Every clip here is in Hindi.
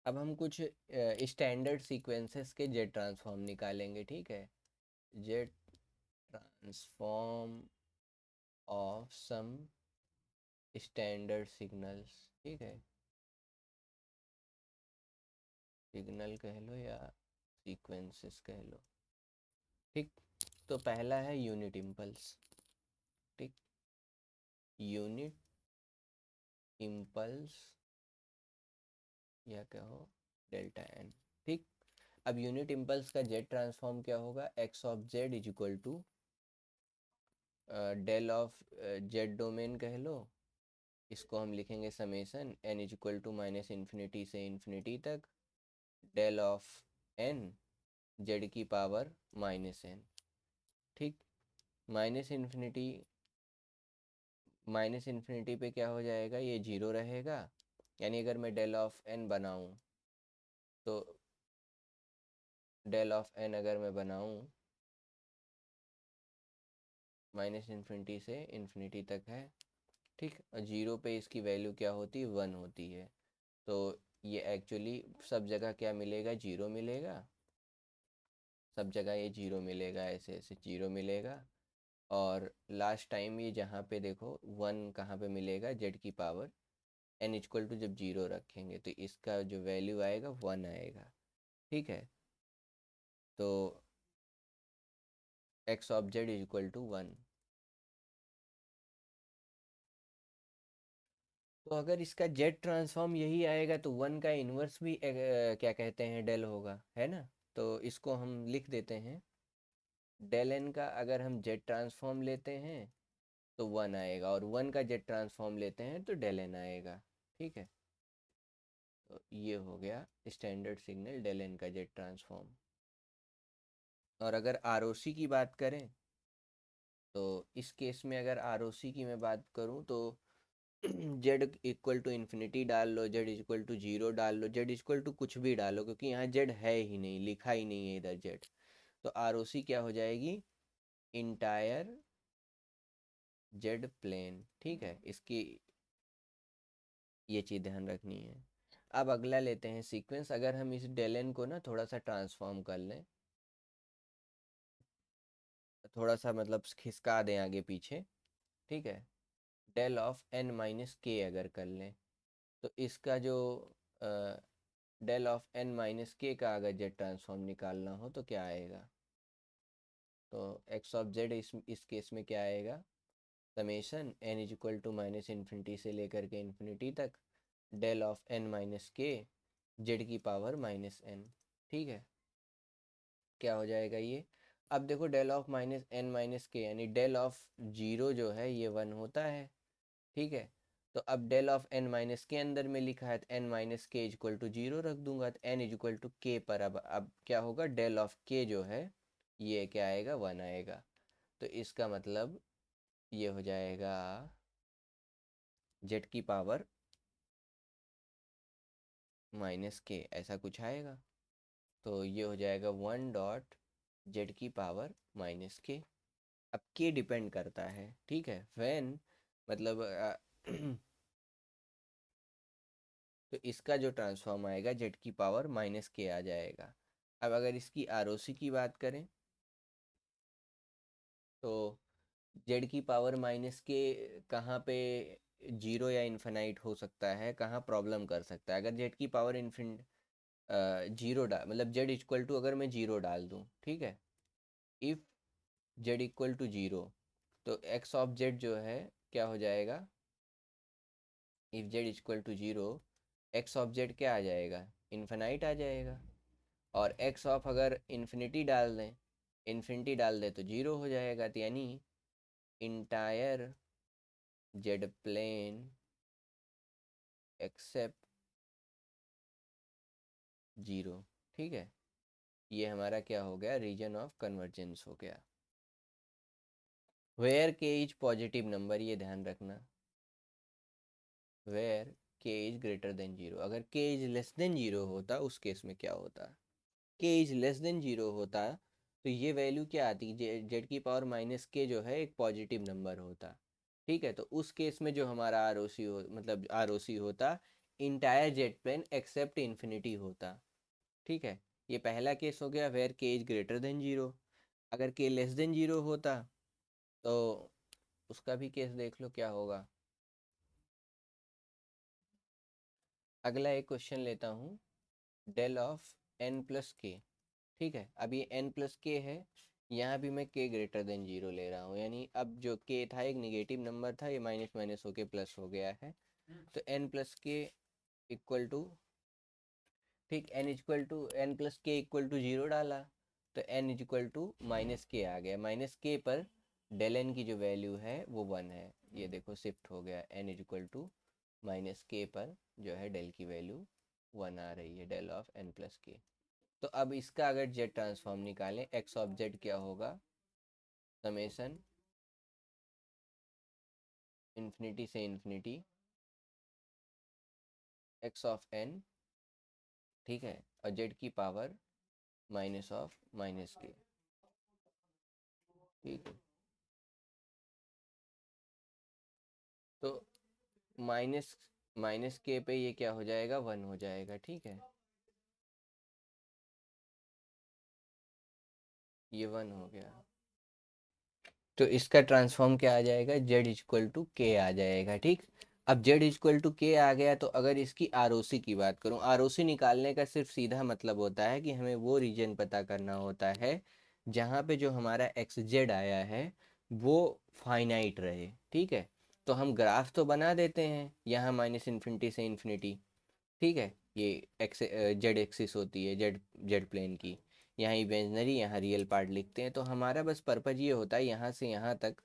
अब हम कुछ स्टैंडर्ड सीक्वेंसेस के जेड ट्रांसफॉर्म निकालेंगे, ठीक है। Z transform of some standard signals, ठीक है। सिग्नल कह लो या सीक्वेंसेस कह लो, ठीक। तो पहला है यूनिट इम्पल्स, ठीक। यूनिट इम्पल्स या कहो डेल्टा एन, ठीक। अब यूनिट इम्पल्स का जेड ट्रांसफॉर्म क्या होगा, X of Z is equal to del of Z domain कह लो, इसको हम लिखेंगे summation N is equal to minus infinity से इन्फिनिटी तक डेल ऑफ एन जेड की पावर माइनस एन, ठीक। माइनस इन्फिनिटी पे क्या हो जाएगा, ये जीरो रहेगा। यानी अगर मैं डेल ऑफ एन बनाऊं तो डेल ऑफ एन अगर मैं बनाऊं माइनस इन्फिनिटी से इन्फिनिटी तक है, ठीक। और जीरो पे इसकी वैल्यू क्या होती है, वन होती है। तो ये एक्चुअली सब जगह क्या मिलेगा, जीरो मिलेगा। सब जगह ये जीरो मिलेगा, ऐसे ऐसे जीरो मिलेगा। और लास्ट टाइम ये जहाँ पे देखो वन कहाँ पे मिलेगा, जेड की पावर एन इक्वल टू जब जीरो रखेंगे तो इसका जो वैल्यू आएगा वन आएगा, ठीक है। तो X of Z is equal to one. तो अगर इसका जेड ट्रांसफॉर्म यही आएगा तो वन का इन्वर्स भी क्या कहते हैं, डेल होगा, है ना। तो इसको हम लिख देते हैं, डेल एन का अगर हम जेड ट्रांसफॉर्म लेते हैं तो वन आएगा, और वन का जेड ट्रांसफॉर्म लेते हैं तो डेल एन आएगा, ठीक है। तो ये हो गया स्टैंडर्ड सिग्नल डेल एन का जेड ट्रांसफॉर्म। और अगर आरओसी की बात करें तो इस केस में अगर आरओसी की मैं बात करूं तो जेड इक्वल टू इन्फिनिटी डाल लो, जेड इक्वल टू जीरो डाल लो, जेड इक्वल टू कुछ भी डालो, क्योंकि यहाँ जेड है ही नहीं, लिखा ही नहीं है इधर जेड। तो आरओसी क्या हो जाएगी, इंटायर जेड प्लेन, ठीक है। इसकी ये चीज़ ध्यान रखनी है। अब अगला लेते हैं सीक्वेंस। अगर हम इस डेलन को ना थोड़ा सा ट्रांसफॉर्म कर लें, थोड़ा सा मतलब खिसका दें आगे पीछे, ठीक है। डेल ऑफ एन माइनस के अगर कर लें तो इसका जो डेल ऑफ एन माइनस के का अगर जेड ट्रांसफॉर्म निकालना हो तो क्या आएगा, तो एक्स ऑफ जेड इस केस में क्या आएगा, summation N is equal to minus infinity से लेकर के इन्फिनिटी तक del of N minus K Z की पावर माइनस एन, ठीक है। क्या हो जाएगा ये, अब देखो del of minus N minus K यानी डेल ऑफ जीरो जो है ये वन होता है, ठीक है। तो अब डेल ऑफ एन माइनस के अंदर में लिखा है तो एन माइनस के इक्वल टू जीरो रख दूंगा, तो एन इक्वल टू के पर अब क्या होगा, डेल ऑफ के जो है ये क्या आएगा, वन आएगा। तो इसका मतलब ये हो जाएगा जेड की पावर माइनस के, ऐसा कुछ आएगा। तो ये हो जाएगा वन डॉट जेड की पावर माइनस के। अब के डिपेंड करता है, ठीक है, व्हेन मतलब तो इसका जो ट्रांसफॉर्म आएगा जेड की पावर माइनस के आ जाएगा। अब अगर इसकी आरओसी की बात करें तो जेड की पावर माइनस के कहाँ पे जीरो या इन्फिनाइट हो सकता है, कहाँ प्रॉब्लम कर सकता है, अगर जेड की पावर इन्फिन जीरो डाल मतलब जेड इक्वल टू अगर मैं जीरो डाल दूँ, ठीक है। If Z equal to zero तो एक्स ऑफ जेड जो है क्या हो जाएगा, if Z equal to zero X of Z क्या आ जाएगा, इन्फिनाइट आ जाएगा। और एक्स ऑफ अगर इन्फिनिटी डाल दें, इन्फिनिटी डाल दें तो जीरो हो जाएगा, तो यानी entire Z plane except zero, ठीक है। ये हमारा क्या हो गया, रीजन ऑफ कन्वर्जेंस हो गया। वेयर के इज पॉजिटिव नंबर, ये ध्यान रखना, वेयर के इज ग्रेटर देन जीरो। अगर के इज लेस देन जीरो होता उस केस में क्या होता, के इज लेस देन जीरो होता तो ये वैल्यू क्या आती, जेड की पावर माइनस के जो है एक पॉजिटिव नंबर होता, ठीक है। तो उस केस में जो हमारा आर ओ सी हो मतलब आर ओ सी होता entire Z plane except infinity होता। ठीक है, ये पहला केस हो गया वेयर के इज ग्रेटर देन जीरो। अगर के लेस देन जीरो होता तो उसका भी केस देख लो क्या होगा। अगला एक क्वेश्चन लेता हूँ, डेल ऑफ एन प्लस के। ठीक है, अब ये एन प्लस के है, यहाँ भी मैं के ग्रेटर देन जीरो ले रहा हूँ, यानी अब जो के था एक निगेटिव नंबर था, ये माइनस माइनस होके प्लस हो गया है। तो N plus K equal to, ठीक, N equal to N plus K equal to zero डाला तो एन इक्वल टू माइनस के आ गया। माइनस के पर डेल एन की जो वैल्यू है वो वन है, ये देखो शिफ्ट हो गया, एन इक्वल टू माइनस के पर जो है डेल की वैल्यू वन आ रही है, डेल ऑफ एन प्लस के। तो अब इसका अगर जेड ट्रांसफॉर्म निकालें, एक्स ऑफ जेड क्या होगा, समेसन इन्फिनिटी से इन्फिनिटी एक्स ऑफ एन, ठीक है, और जेड की पावर माइनस ऑफ माइनस के। ठीक है, तो माइनस माइनस के पे ये क्या हो जाएगा, वन हो जाएगा। ठीक है, ये वन हो गया। तो इसका ट्रांसफॉर्म क्या आ जाएगा, जेड इक्वल टू के आ जाएगा। ठीक, अब जेड इक्वल टू के आ गया, तो अगर इसकी आरओसी की बात करूं, आरओसी निकालने का सिर्फ सीधा मतलब होता है कि हमें वो रीजन पता करना होता है जहाँ पे जो हमारा एक्स जेड आया है वो फाइनाइट रहे। ठीक है, तो हम ग्राफ तो बना देते हैं, यहाँ माइनस इन्फिनिटी से इन्फिनिटी। ठीक है, ये एक्स जेड एक्सिस होती है, जेड जेड प्लेन की, यहाँ इमेजनरी यहाँ रियल पार्ट लिखते हैं। तो हमारा बस पर्पज ये होता है यहाँ से यहाँ तक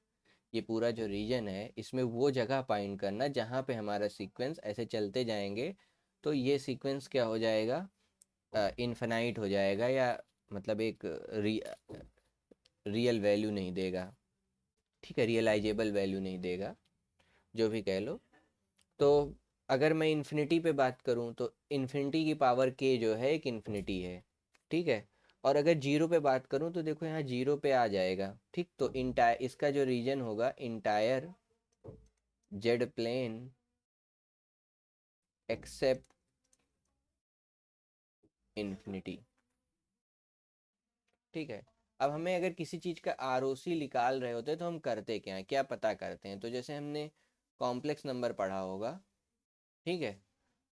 ये पूरा जो रीजन है इसमें वो जगह फाइंड करना जहाँ पे हमारा सीक्वेंस ऐसे चलते जाएंगे तो ये सीक्वेंस क्या हो जाएगा, इन्फिनाइट हो जाएगा, या मतलब एक रियल वैल्यू नहीं देगा। ठीक है, रियलाइजेबल वैल्यू नहीं देगा, जो भी कह लो। तो अगर मैं इन्फिनिटी पे बात करूं तो इन्फिनिटी की पावर के जो है एक इन्फिनिटी है। ठीक है, और अगर जीरो पे बात करूं तो देखो यहाँ जीरो पे आ जाएगा। ठीक, तो इंटायर इसका जो रीजन होगा entire Z plane except infinity. ठीक है, अब हमें अगर किसी चीज़ का आरओसी निकाल रहे होते हैं तो हम करते क्या हैं, क्या पता करते हैं, तो जैसे हमने कॉम्प्लेक्स नंबर पढ़ा होगा। ठीक है,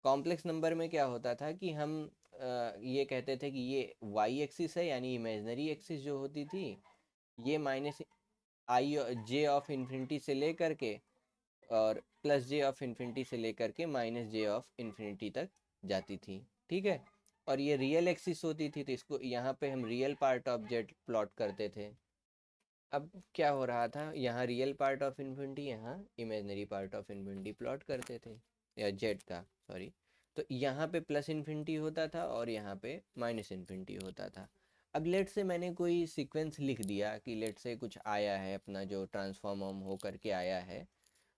कॉम्प्लेक्स नंबर में क्या होता था कि हम ये कहते थे कि ये वाई एक्सिस है, यानी इमेजनरी एक्सिस जो होती थी, ये minus I J of infinity से लेकर के और प्लस जे ऑफ इन्फिनिटी से लेकर के माइनस जे ऑफ इन्फिनिटी तक जाती थी। ठीक है, और ये रियल एक्सिस होती थी, तो इसको यहाँ पे हम real part of Z plot करते थे। अब क्या हो रहा था, यहाँ रियल पार्ट ऑफ इन्फिनिटी, यहाँ imaginary part of infinity plot करते थे, या जेड का, सॉरी। तो यहाँ पे प्लस इन्फिनिटी होता था और यहाँ पे माइनस इन्फिनिटी होता था। अब लेट से मैंने कोई सीक्वेंस लिख दिया कि लेट से कुछ आया है अपना जो ट्रांसफॉर्म हो करके आया है,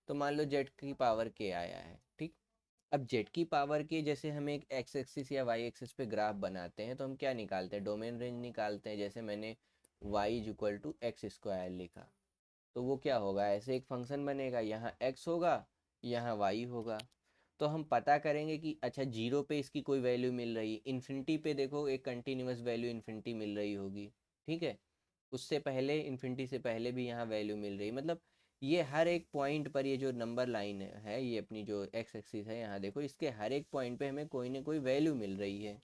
तो मान लो जेड की पावर के आया है। ठीक, अब जेड की पावर के जैसे हम एक एक्स एक्सिस या वाई एक्सिस पे ग्राफ बनाते हैं तो हम क्या निकालते हैं, डोमेन रेंज निकालते हैं। जैसे मैंने Y is equal to X square लिखा, तो वो क्या होगा, ऐसे एक फंक्शन बनेगा, यहाँ एक्स होगा, यहाँ वाई होगा। तो हम पता करेंगे कि अच्छा जीरो पे इसकी कोई वैल्यू मिल रही, इन्फिनिटी पे देखो एक कंटिन्यूस वैल्यू इन्फिनिटी मिल रही होगी। ठीक है, उससे पहले इन्फिनिटी से पहले भी यहाँ वैल्यू मिल रही, मतलब ये हर एक पॉइंट पर ये जो नंबर लाइन है, ये अपनी जो एक्स एक्सिस है, यहाँ देखो इसके हर एक पॉइंट पे हमें कोई ना कोई वैल्यू मिल रही है।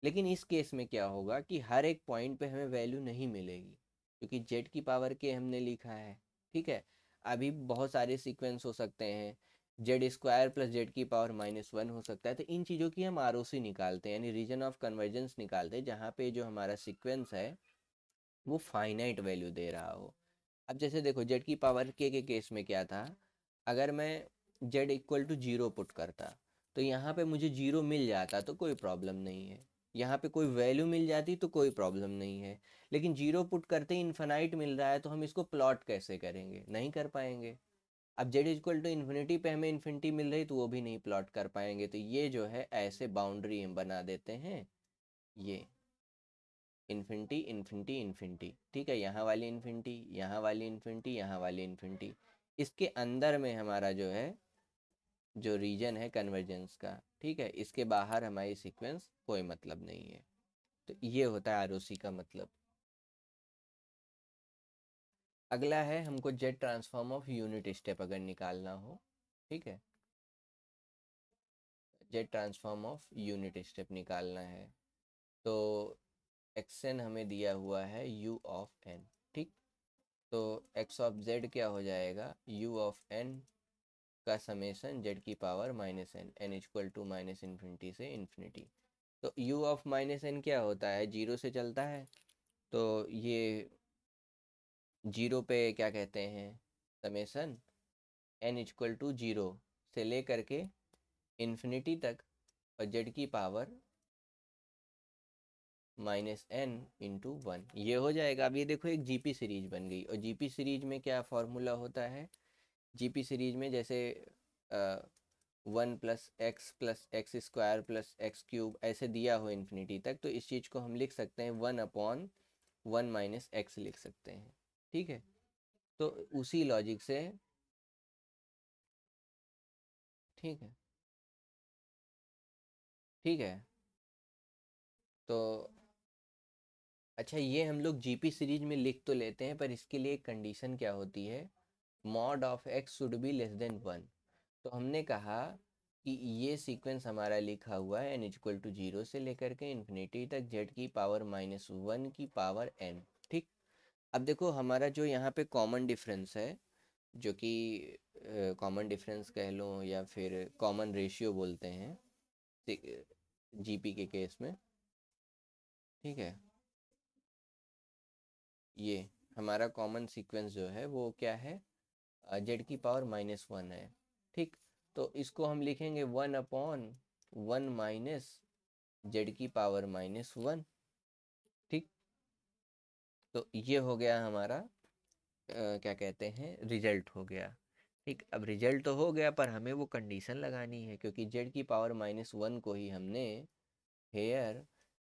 लेकिन इस केस में क्या होगा कि हर एक पॉइंट पे हमें वैल्यू नहीं मिलेगी, क्योंकि जेड की पावर के हमने लिखा है। ठीक है, अभी बहुत सारे सीक्वेंस हो सकते हैं, जेड स्क्वायर प्लस जेड की पावर माइनस वन हो सकता है। तो इन चीज़ों की हम आरओसी निकालते हैं, यानी रीजन ऑफ कन्वर्जेंस निकालते हैं, जहाँ पे जो हमारा सीक्वेंस है वो फाइनाइट वैल्यू दे रहा हो। अब जैसे देखो जेड की पावर के केस में क्या था, अगर मैं Z equal to zero put करता तो यहाँ पे मुझे जीरो मिल जाता तो कोई प्रॉब्लम नहीं है, यहाँ पे कोई वैल्यू मिल जाती तो कोई प्रॉब्लम नहीं है। लेकिन जीरो पुट करते ही इन्फिनाइट मिल रहा है, तो हम इसको प्लॉट कैसे करेंगे, नहीं कर पाएंगे। अब जेड इक्वल टू इन्फिनिटी पे हमें इन्फिनिटी मिल रही तो वो भी नहीं प्लॉट कर पाएंगे, तो ये जो है ऐसे बाउंड्री हम बना देते हैं, ये इन्फिनिटी इन्फिनिटी इन्फिनिटी। ठीक है, यहाँ वाली इन्फिनिटी, यहाँ वाली इन्फिनिटी, यहाँ वाली इन्फिनिटी, इसके अंदर में हमारा जो है जो रीजन है कन्वर्जेंस का, ठीक है, इसके बाहर हमारी सीक्वेंस कोई मतलब नहीं है। तो ये होता है आरओसी का मतलब। अगला है हमको Z transform of unit step अगर निकालना हो, ठीक है, Z transform of unit step निकालना है तो एक्स एन हमें दिया हुआ है यू ऑफ एन, ठीक। तो एक्स ऑफ जेड क्या हो जाएगा, यू ऑफ एन का समेसन जेड की power minus N, N equal to minus infinity से इन्फिनिटी। तो यू ऑफ माइनस एन क्या होता है, जीरो से चलता है, तो ये जीरो पे क्या कहते हैं, summation N equal to zero से ले करके इन्फिनिटी तक, और जेड की power minus N into one, ये हो जाएगा। अब ये देखो एक जीपी सीरीज बन गई, और जीपी सीरीज में क्या फॉर्मूला होता है, जीपी सीरीज में जैसे one plus x square plus x cube ऐसे दिया हो इन्फिनिटी तक, तो इस चीज़ को हम लिख सकते हैं one upon one minus x लिख सकते हैं, ठीक है। तो उसी लॉजिक से, ठीक है, ठीक है। तो अच्छा, ये हम लोग जीपी सीरीज में लिख तो लेते हैं, पर इसके लिए एक कंडीशन क्या होती है, mod of x should be less then one. तो हमने कहा कि ये सीक्वेंस हमारा लिखा हुआ है एन इक्वल टू जीरो से लेकर के इन्फिनिटी तक जेड की पावर माइनस वन की पावर एन, ठीक। अब देखो हमारा जो यहाँ पे कॉमन डिफरेंस है, जो कि कॉमन डिफरेंस कह लो या फिर कॉमन रेशियो बोलते हैं जीपी के केस में, ठीक है, ये हमारा कॉमन सीक्वेंस जो है वो क्या है, जेड की पावर माइनस वन है, ठीक। तो इसको हम लिखेंगे one upon one minus Z की पावर माइनस वन, ठीक। तो ये हो गया हमारा क्या कहते हैं, रिजल्ट हो गया, ठीक। अब रिजल्ट तो हो गया, पर हमें वो कंडीशन लगानी है, क्योंकि जेड की पावर माइनस वन को ही हमने हेयर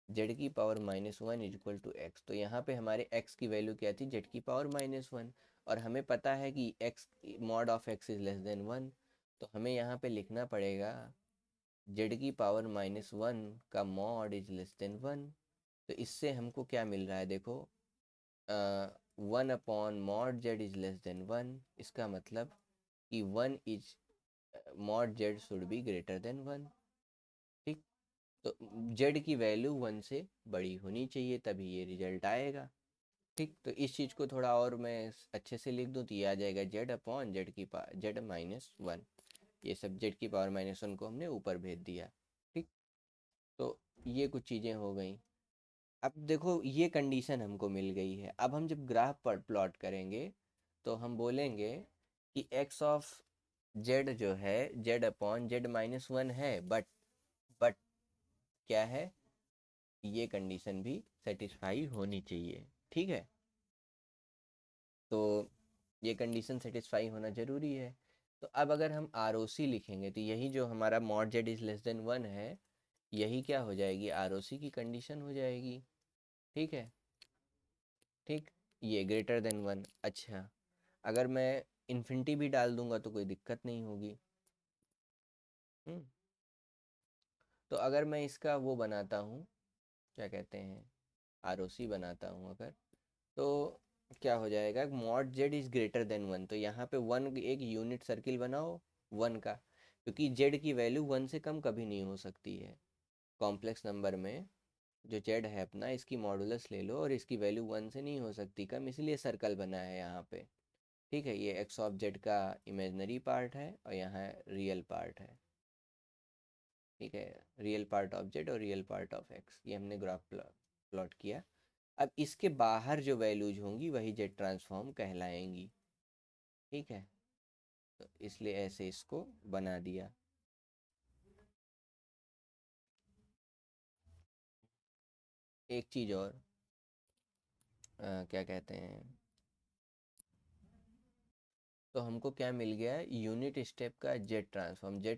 जेड की power minus one is equal to X, तो यहाँ पे हमारे एक्स की वैल्यू क्या थी, जेड की पावर माइनस वन, और हमें पता है कि x mod of x is less than one, तो हमें यहाँ पे लिखना पड़ेगा जेड की पावर माइनस वन का mod is less than one. तो इससे हमको क्या मिल रहा है, देखो one upon mod Z is less than one, इसका मतलब कि one is mod Z should be greater then one, ठीक। तो जेड की वैल्यू वन से बड़ी होनी चाहिए, तभी ये रिजल्ट आएगा, ठीक। तो इस चीज़ को थोड़ा और मैं अच्छे से लिख दूँ तो ये आ जाएगा जेड अपॉन जेड की पावर जेड माइनस वन, ये सब जेड की पावर माइनस वन को हमने ऊपर भेज दिया, ठीक। तो ये कुछ चीज़ें हो गई। अब देखो ये कंडीशन हमको मिल गई है, अब हम जब ग्राफ पर प्लॉट करेंगे तो हम बोलेंगे कि एक्स ऑफ जेड जो है Z upon Z minus one है, बट क्या है, ये कंडीशन भी सेटिस्फाई होनी चाहिए, ठीक है। तो ये कंडीशन सेटिस्फाई होना ज़रूरी है। तो अब अगर हम आर ओ सी लिखेंगे तो यही जो हमारा mod Z is less than one है, यही क्या हो जाएगी, आर ओ सी की कंडीशन हो जाएगी, ठीक है, ठीक। ये ग्रेटर देन वन, अच्छा, अगर मैं इन्फिनिटी भी डाल दूंगा तो कोई दिक्कत नहीं होगी। हम्म। तो अगर मैं इसका वो बनाता हूँ, क्या कहते हैं, आर ओ सी बनाता हूँ अगर, तो क्या हो जाएगा, mod Z is greater than one, तो यहाँ पे वन एक यूनिट सर्किल बनाओ वन का, क्योंकि जेड की वैल्यू वन से कम कभी नहीं हो सकती है कॉम्प्लेक्स नंबर में। जो जेड है अपना, इसकी मॉडुलस ले लो और इसकी वैल्यू वन से नहीं हो सकती कम, इसलिए सर्कल बना है यहाँ पे, ठीक है। ये एक्स ऑफ जेड का इमेजनरी पार्ट है और यहाँ रियल पार्ट है, ठीक है, रियल पार्ट ऑफ जेड और रियल पार्ट ऑफ एक्स, ये हमने ग्राफ प्लॉट किया। अब इसके बाहर जो वैल्यूज होंगी वही जेड ट्रांसफॉर्म कहलाएंगी, ठीक है। तो इसलिए ऐसे इसको बना दिया। एक चीज़ और, क्या कहते हैं, तो हमको क्या मिल गया, यूनिट स्टेप का Z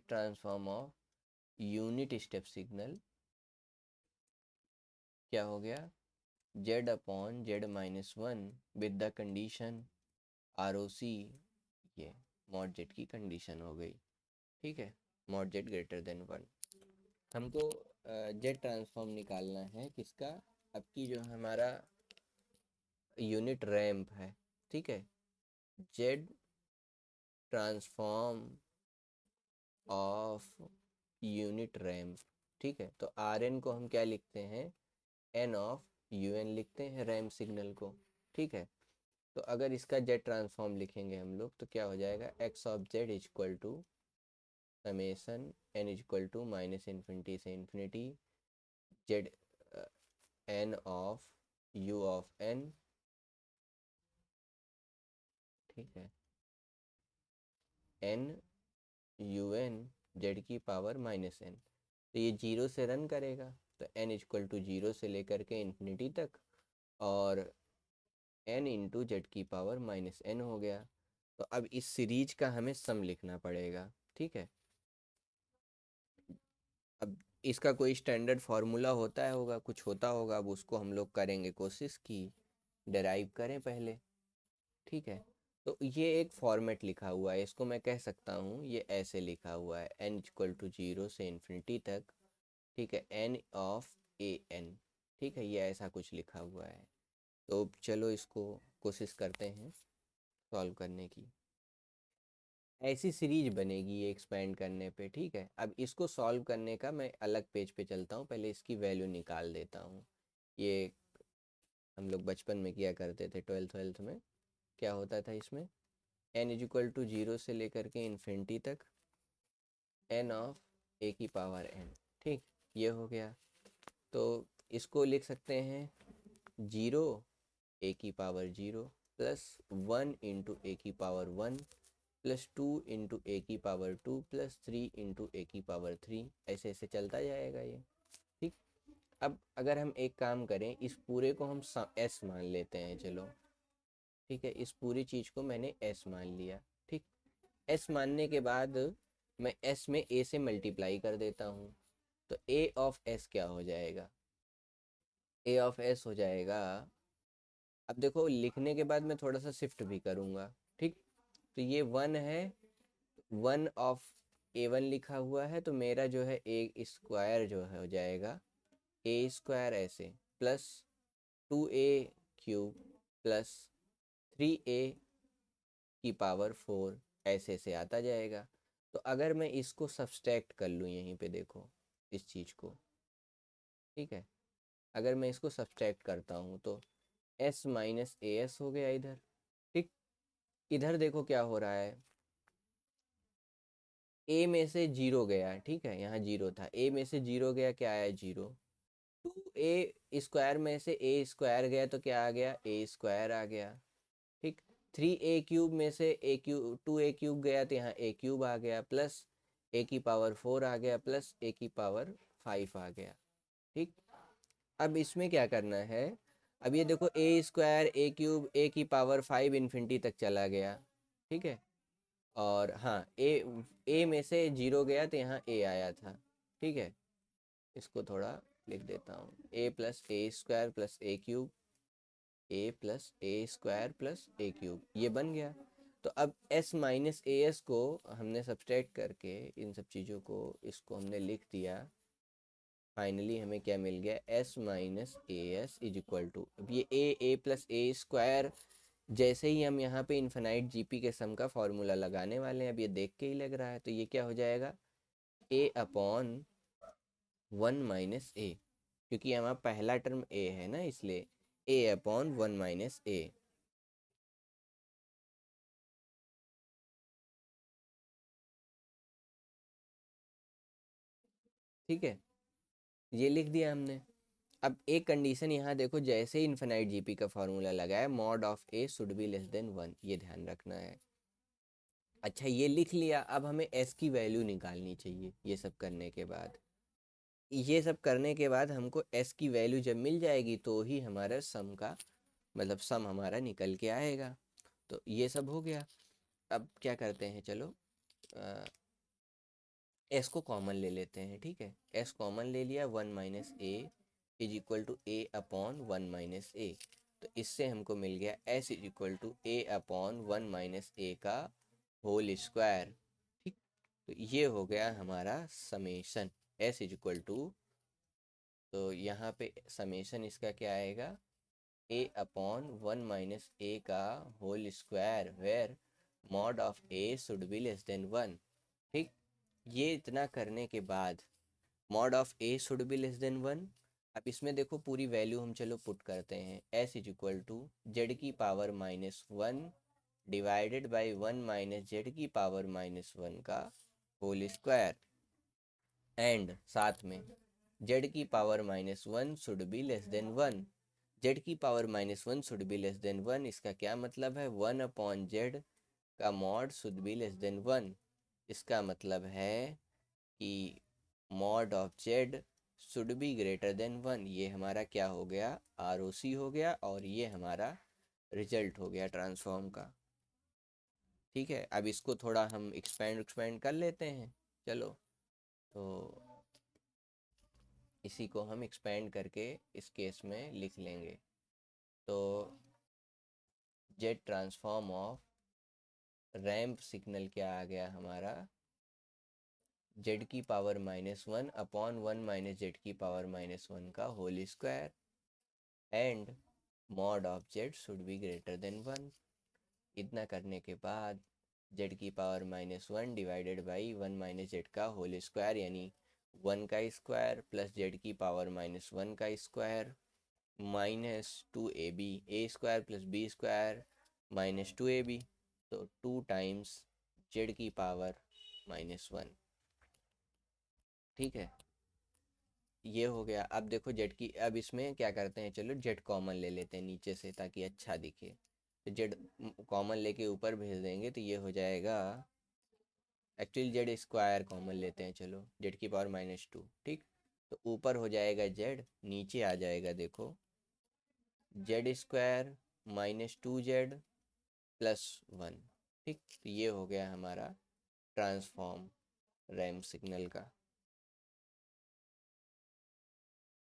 transform of unit step signal क्या हो गया, Z upon Z minus one with the condition R O C, ये मॉड जेड की कंडीशन हो गई, ठीक है, मॉड जेड ग्रेटर देन 1। हमको जेड ट्रांसफॉर्म निकालना है किसका, अब की जो हमारा यूनिट रैंप है, ठीक है, Z transform of unit ramp. ठीक है, तो आर एन को हम क्या लिखते हैं, एन ऑफ यू एन लिखते हैं रैंप सिग्नल को। ठीक है, तो अगर इसका जेड ट्रांसफॉर्म लिखेंगे हम लोग तो क्या हो जाएगा, X of Z is equal to summation N is equal to minus infinity से infinity Z N of U of N. ठीक है, एन यू एन जेड की पावर माइनस एन, तो ये जीरो से रन करेगा, तो एन इक्वल टू जीरो से लेकर के इन्फिनिटी तक, और एन इंटू जेड की पावर माइनस एन हो गया। तो अब इस सीरीज का हमें सम लिखना पड़ेगा। ठीक है, अब इसका कोई स्टैंडर्ड फार्मूला होता है, होगा कुछ होता होगा, अब उसको हम लोग करेंगे कोशिश की डेराइव करें पहले। ठीक है, तो ये एक फॉर्मेट लिखा हुआ है, इसको मैं कह सकता हूँ ये ऐसे लिखा हुआ है, एन इक्वल टू जीरो से इन्फिनिटी तक, ठीक है, एन ऑफ ए एन। ठीक है, ये ऐसा कुछ लिखा हुआ है। तो चलो इसको कोशिश करते हैं सॉल्व करने की। ऐसी सीरीज बनेगी ये एक्सपेंड करने पे। ठीक है, अब इसको सॉल्व करने का मैं अलग पेज पे चलता हूँ, पहले इसकी वैल्यू निकाल देता हूँ। ये हम लोग बचपन में किया करते थे, ट्वेल्थ में क्या होता था इसमें, N is equal to zero से लेकर के इन्फिनिटी तक एन ऑफ ए की पावर एन। ठीक, ये हो गया। तो इसको लिख सकते हैं जीरो ए की power zero plus one into A की power one plus two into A की power two plus three into A की पावर थ्री, ऐसे ऐसे चलता जाएगा ये। ठीक, अब अगर हम एक काम करें, इस पूरे को हम एस मान लेते हैं, चलो ठीक है, इस पूरी चीज़ को मैंने एस मान लिया। ठीक, एस मानने के बाद मैं एस में ए से मल्टीप्लाई कर देता हूँ, तो ए ऑफ एस क्या हो जाएगा, ए ऑफ एस हो जाएगा, अब देखो लिखने के बाद मैं थोड़ा सा शिफ्ट भी करूँगा। ठीक, तो ये वन है, वन ऑफ ए वन लिखा हुआ है, तो मेरा जो है ए स्क्वायर जो है हो जाएगा ए स्क्वायर ऐसे प्लस टू ए क्यूब प्लस थ्री ए की पावर फोर, ऐसे से आता जाएगा। तो अगर मैं इसको सब्सट्रैक्ट कर लूँ यहीं पे देखो इस चीज़ को, ठीक है, अगर मैं इसको सब्सट्रैक्ट करता हूँ तो एस माइनस ए एस हो गया इधर। ठीक, इधर देखो क्या हो रहा है, ए में से जीरो गया, ठीक है, यहाँ जीरो था, ए में से जीरो गया, क्या आया जीरो। टू ए स्क्वायर में से ए स्क्वायर गया तो क्या आ गया, ए स्क्वायर आ गया। ठीक, थ्री ए क्यूब में से ए क्यूब, टू ए क्यूब गया तो यहाँ ए क्यूब आ गया, प्लस ए की पावर फोर आ गया, प्लस ए की पावर फाइव आ गया। ठीक, अब इसमें क्या करना है, अब ये देखो ए स्क्वायर ए क्यूब ए की पावर फाइव इन्फिनिटी तक चला गया। ठीक है, और हाँ ए में से जीरो गया तो यहाँ ए आया था। ठीक है, इसको थोड़ा लिख देता हूँ, ए प्लस ए स्क्वायर प्लस ए क्यूब, ए प्लस ए स्क्वायर प्लस ए क्यूब, ये बन गया। तो अब s माइनस ए एस को हमने सब्सट्रैक्ट करके इन सब चीज़ों को इसको हमने लिख दिया, फाइनली हमें क्या मिल गया, s minus A S is equal to, अब ये ए प्लस ए स्क्वायर, जैसे ही हम यहाँ पे इन्फिनाइट जीपी के सम का फॉर्मूला लगाने वाले हैं, अब ये देख के ही लग रहा है, तो ये क्या हो जाएगा, ए अपॉन वन माइनस ए, क्योंकि हमारा पहला टर्म ए है ना, इसलिए ए अपॉन वन माइनस ए। ठीक है, ये लिख दिया हमने। अब एक कंडीशन यहाँ देखो, जैसे ही इन्फिनाइट जीपी का फॉर्मूला लगाया, mod of A should be less then one, ये ध्यान रखना है। अच्छा, ये लिख लिया, अब हमें एस की वैल्यू निकालनी चाहिए। ये सब करने के बाद, ये सब करने के बाद हमको एस की वैल्यू जब मिल जाएगी तो ही हमारा सम का मतलब सम हमारा निकल के आएगा। तो ये सब हो गया। अब क्या करते हैं, चलो एस को कॉमन ले लेते हैं। ठीक है, एस कॉमन ले लिया, one minus A is equal to A upon one minus A, तो इससे हमको मिल गया S is equal to A upon one minus A का होल स्क्वायर। ठीक, तो ये हो गया हमारा summation S is equal to, तो यहाँ पे समेशन इसका क्या आएगा, ए अपॉन 1 - a का whole square where mod of A should be less than 1। ठीक, ये इतना करने के बाद mod of A should be less than 1। अब इसमें देखो पूरी वैल्यू हम चलो पुट करते हैं, S is equal to Z की पावर -1 डिवाइडेड बाई 1 - जेड की पावर -1 का होल स्क्वायर, एंड साथ में जेड की power -1 should be less than 1। Z की power -1 should be less than 1, इसका क्या मतलब है, 1 अपॉन जेड का mod should be less than 1। इसका मतलब है कि mod of Z should be greater than 1। ये हमारा क्या हो गया, आरओसी हो गया, और ये हमारा रिजल्ट हो गया ट्रांसफॉर्म का। ठीक है, अब इसको थोड़ा हम एक्सपेंड कर लेते हैं। चलो, तो इसी को हम एक्सपेंड करके इस केस में लिख लेंगे। तो Z transform of ramp signal क्या आ गया हमारा, जेड की पावर -1 अपॉन 1 - जेड की पावर -1 का whole square, and mod of Z should be greater than 1। इतना करने के बाद जेड की पावर -1 डिवाइडेड बाई 1 - जेड का होल स्क्वायर, यानी 1 का स्क्वायर प्लस जेड की पावर -1 का square -2ab, A square plus B square -2ab, तो 2 टाइम्स जेड की पावर -1। ठीक है, ये हो गया। अब देखो जेड की, अब इसमें क्या करते हैं, चलो जेड कॉमन ले लेते हैं नीचे से ताकि अच्छा दिखे। तो जेड कॉमन लेके ऊपर भेज देंगे तो ये हो जाएगा, एक्चुअली जेड स्क्वायर कॉमन लेते हैं, चलो जेड की पावर -2। ठीक, तो ऊपर हो जाएगा जेड, नीचे आ जाएगा देखो जेड स्क्वायर -2z +1। ठीक, तो ये हो गया हमारा ट्रांसफॉर्म रैंप सिग्नल का।